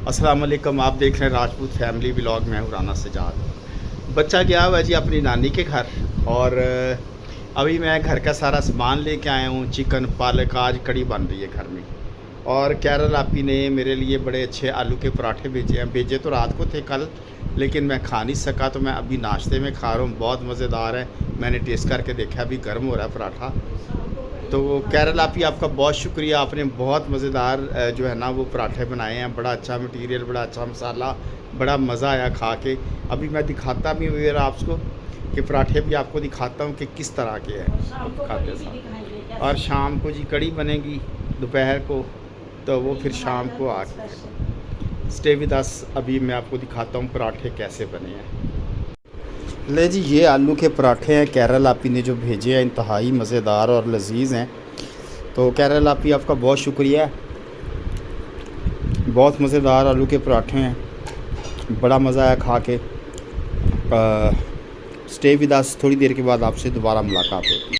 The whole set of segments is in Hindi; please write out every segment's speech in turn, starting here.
अस्सलाम वालेकुम। आप देख रहे हैं राजपूत फैमिली व्लॉग। मैं हूं राना सजाद। बच्चा गया हुआ है जी अपनी नानी के घर, और अभी मैं घर का सारा सामान लेके आया हूं। चिकन, पालक, आज कड़ी बन रही है घर में। और कैरल आपी ने मेरे लिए बड़े अच्छे आलू के पराठे भेजे हैं। भेजे तो रात को थे कल, लेकिन मैं खा नहीं सका, तो मैं अभी नाश्ते में खा रहा हूँ। बहुत मज़ेदार है। मैंने टेस्ट करके देखा, अभी गर्म हो रहा है पराठा। तो कैरल आपी, आपका बहुत शुक्रिया। आपने बहुत मज़ेदार जो है ना वो पराठे बनाए हैं। बड़ा अच्छा मटेरियल, बड़ा अच्छा मसाला, बड़ा मज़ा आया खा के। अभी मैं दिखाता भी हूँ आपको कि पराठे भी आपको दिखाता हूँ कि किस तरह के हैं खाते साथ। और शाम को जी कड़ी बनेगी दोपहर को, तो वो फिर शाम को आके स्टे विद अस। अभी मैं आपको दिखाता हूँ पराठे कैसे बने हैं। ले जी, ये आलू के पराठे हैं कैरल आपी ने जो भेजे हैं। इंतहाई मज़ेदार और लजीज़ हैं। तो कैरल आपी, आपका बहुत शुक्रिया। बहुत मज़ेदार आलू के पराठे हैं, बड़ा मज़ा आया खा के। Stay with us. थोड़ी देर के बाद आपसे दोबारा मुलाकात होगी।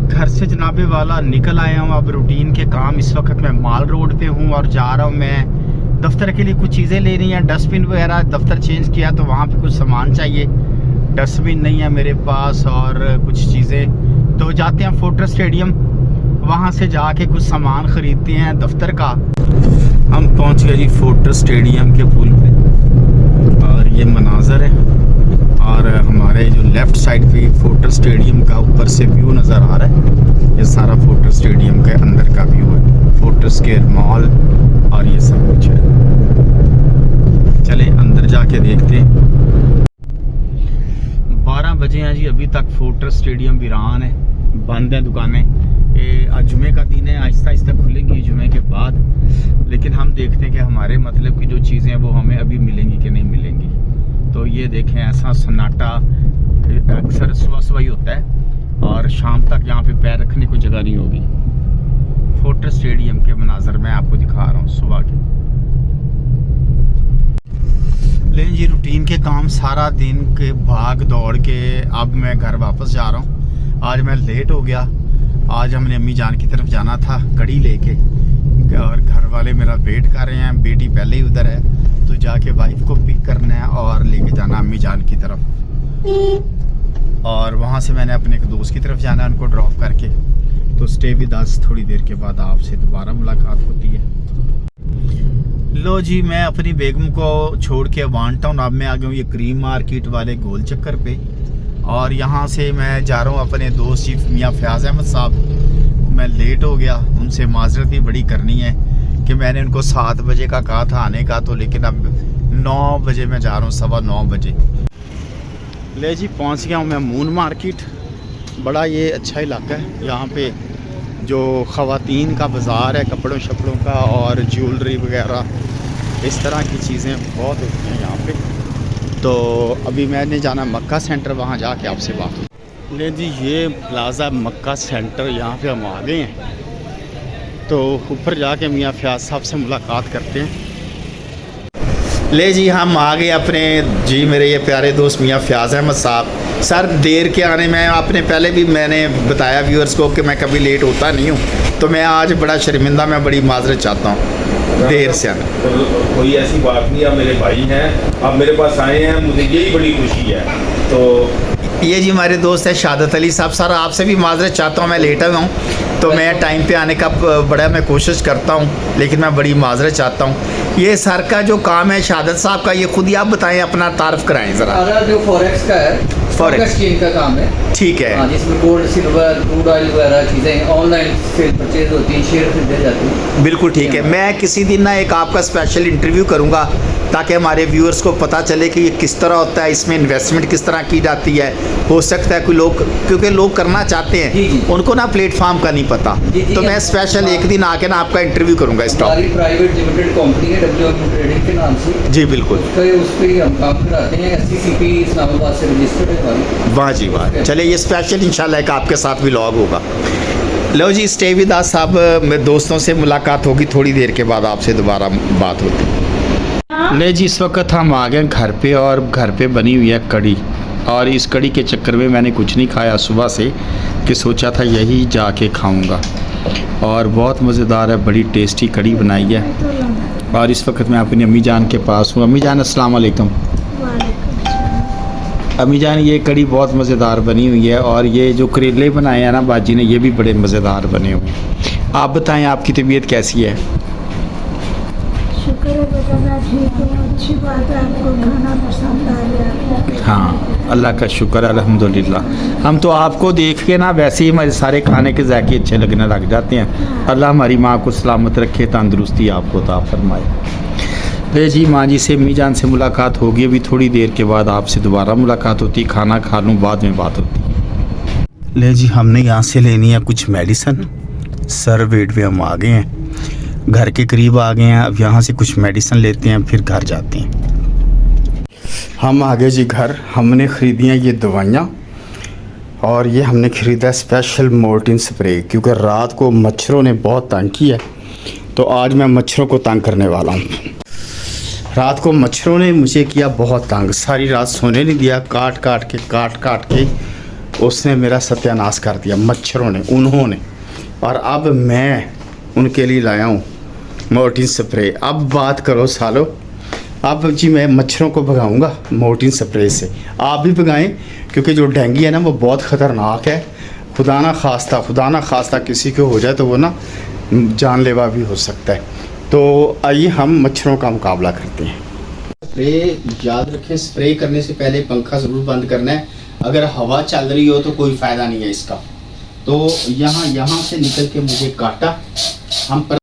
घर से जनाबे वाला निकल आया हूँ। अब रूटीन के काम, इस वक्त मैं माल रोड पे हूँ और जा रहा हूँ मैं दफ्तर के लिए कुछ चीज़ें लेनी हैं। डस्टबिन वगैरह दफ्तर चेंज किया तो वहाँ पे कुछ सामान चाहिए। डस्टबिन नहीं है मेरे पास और कुछ चीज़ें। तो जाते हैं फोर्ट्रेस स्टेडियम, वहाँ से जाके कुछ सामान ख़रीदते हैं दफ्तर का। हम पहुँच गए जी फोर्ट्रेस स्टेडियम के पुल पे, और ये मनाजर है। और हमारे जो लेफ़्ट साइड पे फोर्ट्रेस स्टेडियम का ऊपर से व्यू नज़र आ रहा है। ये सारा फोर्ट्रेस स्टेडियम के अंदर का व्यू है। फोर्ट्रेस के मॉल और ये सब कुछ है। चले अंदर जाके देखते हैं। 12 बजे हैं जी, अभी तक फोर्ट्रेस स्टेडियम वीरान है, बंद है दुकानें। ये आज जुमे का दिन है, आहिस्ता आहिस्ता खुलेंगी जुमे के बाद। लेकिन हम देखते हैं कि हमारे मतलब की जो चीज़ें हैं वो हमें अभी मिलेंगी कि नहीं मिलेंगी। तो ये देखें, ऐसा सन्नाटा अक्सर सुबह सुबह ही होता है, और शाम तक यहाँ पे पैर रखने को जगह नहीं होगी। फोर्ट्रेस स्टेडियम के मनाजर मैं आपको दिखा रहा हूँ सुबह के। लेकिन जी रूटीन के काम, सारा दिन के भाग दौड़ के अब मैं घर वापस जा रहा हूँ। आज मैं लेट हो गया। आज हमने अम्मी जान की तरफ जाना था कड़ी लेके, और घर वाले मेरा वेट कर रहे हैं। बेटी पहले ही उधर है, तो जाके वाइफ को पिक करना है और लेके जाना अम्मी जान की तरफ। और वहाँ से मैंने अपने एक दोस्त की तरफ जाना है, उनको ड्रॉप करके। तो स्टे विद अस। थोड़ी देर के बाद आपसे दोबारा मुलाकात होती है। लो जी, मैं अपनी बेगम को छोड़ के वन टाउन अब मैं आ गया हूँ ये क्रीम मार्केट वाले गोल चक्कर पे। और यहाँ से मैं जा रहा हूँ अपने दोस्त चीफ मियाँ फयाज अहमद साहब। मैं लेट हो गया, उनसे माजरत भी बड़ी करनी है कि मैंने उनको 7 बजे का कहा था आने का, तो लेकिन अब 9 बजे मैं जा रहा हूँ, 9:15 बजे। ले जी, पहुँच गया हूँ मैं मून मार्केट। बड़ा ये अच्छा इलाका है। यहाँ पे जो ख़वातीन का बाज़ार है, कपड़ों शपड़ों का और ज्वेलरी वगैरह इस तरह की चीज़ें बहुत होती हैं यहाँ पे। तो अभी मैंने जाना मक्का सेंटर, वहाँ जाके आपसे बात हो। ले जी, ये प्लाज़ा मक्का सेंटर, यहाँ पे हम आ गए हैं। तो ऊपर जाके मियाँ फयाज साहब से मुलाकात करते हैं। ले जी, हम आ गए अपने जी मेरे ये प्यारे दोस्त मियाँ फयाज अहमद साहब। सर देर के आने में, आपने पहले भी मैंने बताया व्यूअर्स को कि मैं कभी लेट होता नहीं हूँ, तो मैं आज बड़ा शर्मिंदा, मैं बड़ी माजरत चाहता हूँ देर से आना। तो कोई ऐसी बात नहीं, आप मेरे भाई हैं, आप मेरे पास आए हैं, मुझे यही बड़ी खुशी है। तो ये जी हमारे दोस्त है शहादत अली साहब। सर आपसे भी माजरत चाहता हूँ, मैं लेट हुआ हूँ, तो मैं टाइम पे आने का बड़ा मैं कोशिश करता हूँ, लेकिन मैं बड़ी माजरत चाहता हूँ। ये सर का जो काम है शहादत साहब का, ये खुद ही आप बताएं, अपना तारफ़ कराएं ज़रा। जो फॉरेक्स का है, फॉरेक्स चेन का काम है। ठीक है। जिसमें गोल्ड, सिल्वर, क्रूड ऑयल वगैरह चीज़ें ऑनलाइन सेल परचेज होती हैं, शेयर खरीदे जाते हैं। बिल्कुल ठीक है। मैं किसी दिन ना एक आपका स्पेशल इंटरव्यू करूँगा, ताकि हमारे व्यूअर्स को पता चले कि ये किस तरह होता है, इसमें इन्वेस्टमेंट किस तरह की जाती है। हो सकता है कोई लोग, क्योंकि लोग करना चाहते हैं, जी। उनको ना प्लेटफॉर्म का नहीं पता। जी, तो मैं स्पेशल एक दिन आके ना आपका इंटरव्यू करूँगा इस टॉपिक। प्राइवेट लिमिटेड कंपनी है WM ट्रेडिंग के नाम से। जी बिल्कुल। तो उस पर ही हम काम कराते हैं। SCCP इस्लामाबाद से रजिस्टर्ड है हमारी। वाह जी वाह। चलिए, ये स्पेशल इंशाल्लाह एक आपके साथ व्लॉग होगा। लो जी, स्टे विद अस। साहब मेरे दोस्तों से मुलाकात होगी थोड़ी देर के बाद, आपसे दोबारा बात होती है। नहीं जी, इस वक्त हम आ गए घर पे, और घर पे बनी हुई है कड़ी। और इस कड़ी के चक्कर में मैंने कुछ नहीं खाया सुबह से, कि सोचा था यही जाके खाऊंगा। और बहुत मज़ेदार है, बड़ी टेस्टी कड़ी बनाई है। और इस वक्त मैं अपनी अम्मी जान के पास हूँ। अम्मी जान अस्सलाम वालेकुम। अम्मी जान, ये कड़ी बहुत मज़ेदार बनी हुई है और ये जो करेले बनाए हैं ना बाजी ने, ये भी बड़े मज़ेदार बने हुए हैं। आप बताएं, आपकी तबीयत कैसी है? शुक्र है बताना ठीक है, अच्छी बात है, आपको खाना पसंद आ गया। हाँ, अल्लाह का शुक्र है, अल्हम्दुलिल्लाह। हम तो आपको देख के ना वैसे ही हमारे सारे खाने के जायके अच्छे लगने लग जाते हैं। अल्लाह हमारी माँ को सलामत रखे, तंदुरुस्ती आपको अता फरमाए। ले जी, माँ जी से, अम्मी जान से मुलाकात होगी। अभी थोड़ी देर के बाद आपसे दोबारा मुलाकात होती, खाना खा लूँ, बाद में बात होती। ले जी, हमने यहाँ से लेनी है कुछ मेडिसन। सर वेट पे हम आ गए हैं, घर के करीब आ गए हैं। अब यहाँ से कुछ मेडिसिन लेते हैं, फिर घर जाते हैं। हम आ गए जी घर। हमने ख़रीदी हैं ये दवाइयाँ और ये हमने ख़रीदा स्पेशल मोर्टिन स्प्रे, क्योंकि रात को मच्छरों ने बहुत तंग किया है। तो आज मैं मच्छरों को तंग करने वाला हूँ। रात को मच्छरों ने मुझे किया बहुत तंग, सारी रात सोने नहीं दिया, काट काट के उसने मेरा सत्यानाश कर दिया, मच्छरों ने, उन्होंने। और अब मैं उनके लिए लाया हूँ मोर्टिन स्प्रे। अब बात करो सालो, अब जी मैं मच्छरों को भगाऊंगा मोर्टिन स्प्रे से। आप भी भगाएं, क्योंकि जो डेंगू है ना वो बहुत ख़तरनाक है। खुदा ना खास्ता किसी को हो जाए तो वो ना जानलेवा भी हो सकता है। तो आइए हम मच्छरों का मुकाबला करते हैं। स्प्रे याद रखें, स्प्रे करने से पहले पंखा ज़रूर बंद करना है। अगर हवा चल रही हो तो कोई फ़ायदा नहीं है इसका। तो यहाँ से निकल के मुझे काटा। हम पर